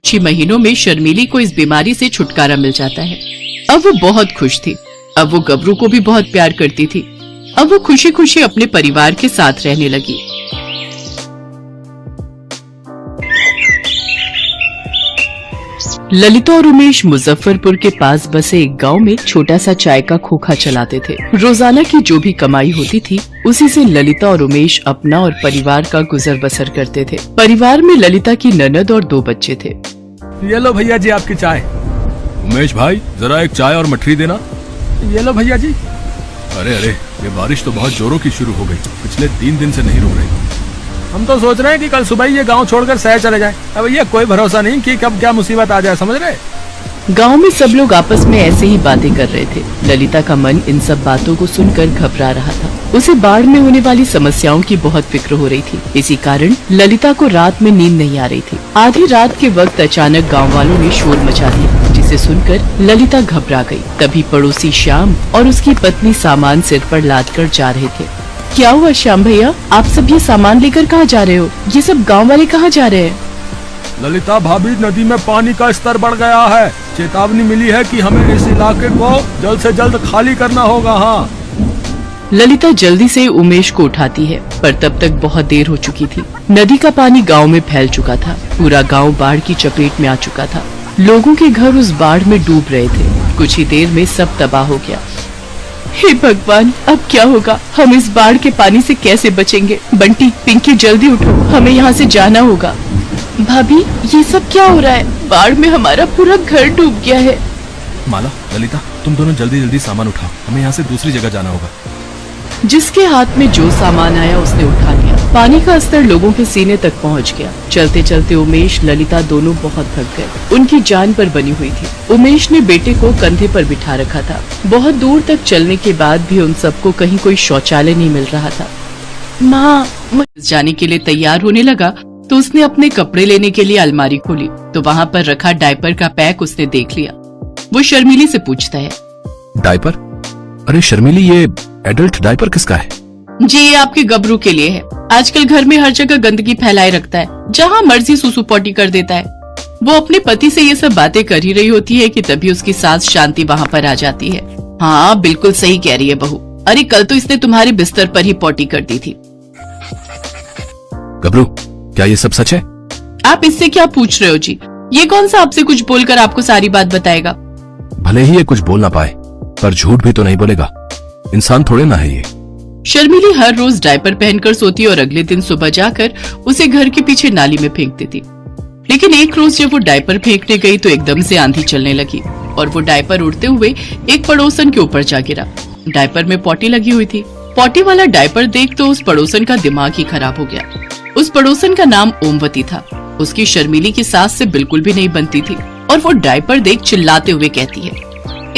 कुछ ही महीनों में शर्मीली को इस बीमारी से छुटकारा मिल जाता है। अब वो बहुत खुश थी। अब वो गबरू को भी बहुत प्यार करती थी। अब वो खुशी खुशी अपने परिवार के साथ रहने लगी। ललिता और उमेश मुजफ्फरपुर के पास बसे एक गांव में छोटा सा चाय का खोखा चलाते थे। रोजाना की जो भी कमाई होती थी उसी से ललिता और उमेश अपना और परिवार का गुजर बसर करते थे। परिवार में ललिता की ननद और 2 बच्चे थे। ये लो भैया जी आपकी चाय। उमेश भाई जरा एक चाय और मठरी देना। ये लो भैया जी। अरे अरे ये बारिश तो बहुत जोरों की शुरू हो गई, पिछले 3 दिन से नहीं रुक रही। हम तो सोच रहे हैं कि कल सुबह ही ये गांव छोड़कर शहर चले जाएं। अब ये कोई भरोसा नहीं कि कब क्या मुसीबत आ जाए, समझ रहे। गांव में सब लोग आपस में ऐसे ही बातें कर रहे थे। ललिता का मन इन सब बातों को सुनकर घबरा रहा था। उसे बाढ़ में होने वाली समस्याओं की बहुत फिक्र हो रही थी। इसी कारण ललिता को रात में नींद नहीं आ रही थी। आधी रात के वक्त अचानक गाँव वालों ने शोर मचा दिया, जिसे सुनकर ललिता घबरा गई। तभी पड़ोसी श्याम और उसकी पत्नी सामान सिर पर लाद कर जा रहे थे। क्या हुआ श्याम भैया, आप सब ये सामान लेकर कहाँ जा रहे हो? ये सब गाँव वाले कहाँ जा रहे हैं? ललिता भाभी, नदी में पानी का स्तर बढ़ गया है। चेतावनी मिली है कि हमें इस इलाके को जल्द से जल्द खाली करना होगा। हाँ। ललिता जल्दी से उमेश को उठाती है, पर तब तक बहुत देर हो चुकी थी। नदी का पानी गांव में फैल चुका था। पूरा गांव बाढ़ की चपेट में आ चुका था। लोगों के घर उस बाढ़ में डूब रहे थे। कुछ ही देर में सब तबाह हो गया। हे भगवान, अब क्या होगा? हम इस बाढ़ के पानी से कैसे बचेंगे? बंटी, पिंकी, जल्दी उठो, हमें यहाँ से जाना होगा। भाभी, ये सब क्या हो रहा है? बाढ़ में हमारा पूरा घर डूब गया है। माला, ललिता, तुम दोनों जल्दी जल्दी सामान उठाओ, हमें यहाँ से दूसरी जगह जाना होगा। जिसके हाथ में जो सामान आया उसने उठा लिया। पानी का स्तर लोगों के सीने तक पहुंच गया। चलते चलते उमेश, ललिता दोनों बहुत थक गए। उनकी जान पर बनी हुई थी। उमेश ने बेटे को कंधे पर बिठा रखा था। बहुत दूर तक चलने के बाद भी उन सबको कहीं कोई शौचालय नहीं मिल रहा था। माँ, जाने के लिए तैयार होने लगा तो उसने अपने कपड़े लेने के लिए अलमारी खोली तो वहाँ पर रखा डायपर का पैक उसने देख लिया। वो शर्मीली से पूछता है, डायपर? अरे शर्मीली, ये एडल्ट डायपर किसका है? जी, ये आपके गबरू के लिए है। आजकल घर में हर जगह गंदगी फैलाए रखता है, जहाँ मर्जी सुसु पोटी कर देता है। वो अपने पति से ये सब बातें कर ही रही होती है कि तभी उसकी सास शांति वहाँ पर आ जाती है। हाँ, बिल्कुल सही कह रही है बहू। अरे कल तो इसने तुम्हारे बिस्तर पर ही पोटी कर दी थी। गबरू, क्या ये सब सच है? आप इससे क्या पूछ रहे हो जी? ये कौन सा आपसे कुछ बोलकर आपको सारी बात बताएगा? भले ही ये कुछ बोल ना पाए, पर झूठ भी तो नहीं बोलेगा। इंसान थोड़े ना है ये। शर्मीली हर रोज डायपर पहनकर सोती और अगले दिन सुबह जाकर उसे घर के पीछे नाली में फेंक देती। लेकिन एक रोज जब वो डायपर फेंकने गई तो एकदम से आंधी चलने लगी और वो डायपर उड़ते हुए एक पड़ोसन के ऊपर जा गिरा। डायपर में पोटी लगी हुई थी। पोटी वाला डायपर देख तो उस पड़ोसन का दिमाग ही खराब हो गया। उस पड़ोसन का नाम ओमवती था। उसकी शर्मीली की सास से बिल्कुल भी नहीं बनती थी और वो डायपर देख चिल्लाते हुए कहती है,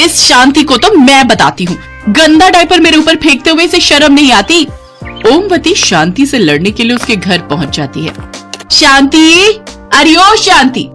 इस शांति को तो मैं बताती हूँ, गंदा डायपर मेरे ऊपर फेंकते हुए इसे शर्म नहीं आती। ओमवती शांति से लड़ने के लिए उसके घर पहुंच जाती है। शांति, अरे ओ शांति!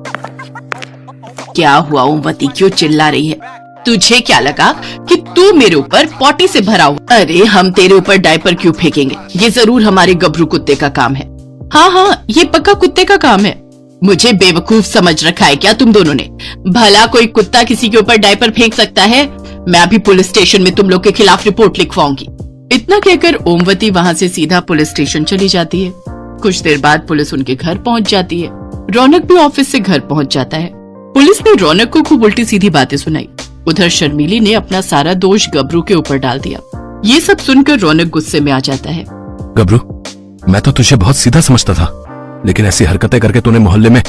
क्या हुआ ओमवती, क्यों चिल्ला रही है? तुझे क्या लगा कि तू मेरे ऊपर पोटी से भरा हुआ? अरे हम तेरे ऊपर डायपर क्यों फेंकेंगे? ये जरूर हमारे गबरू कुत्ते का काम है। हाँ, ये पक्का कुत्ते का काम है। मुझे बेवकूफ समझ रखा है क्या तुम दोनों ने? भला कोई कुत्ता किसी के ऊपर डायपर फेंक सकता है? मैं अभी पुलिस स्टेशन में तुम लोग के खिलाफ रिपोर्ट लिखवाऊंगी। इतना कहकर ओमवती वहाँ से सीधा पुलिस स्टेशन चली जाती है। कुछ देर बाद पुलिस उनके घर पहुँच जाती है। रौनक भी ऑफिस से घर पहुँच जाता है। पुलिस ने रौनक को खूब उल्टी सीधी बातें सुनाई। उधर शर्मीली ने अपना सारा दोष गबरू के ऊपर डाल दिया। ये सब सुनकर रौनक गुस्से में आ जाता है। गबरू, मैं तो तुझे बहुत सीधा समझता था, लेकिन ऐसी हरकतें करके तूने मोहल्ले में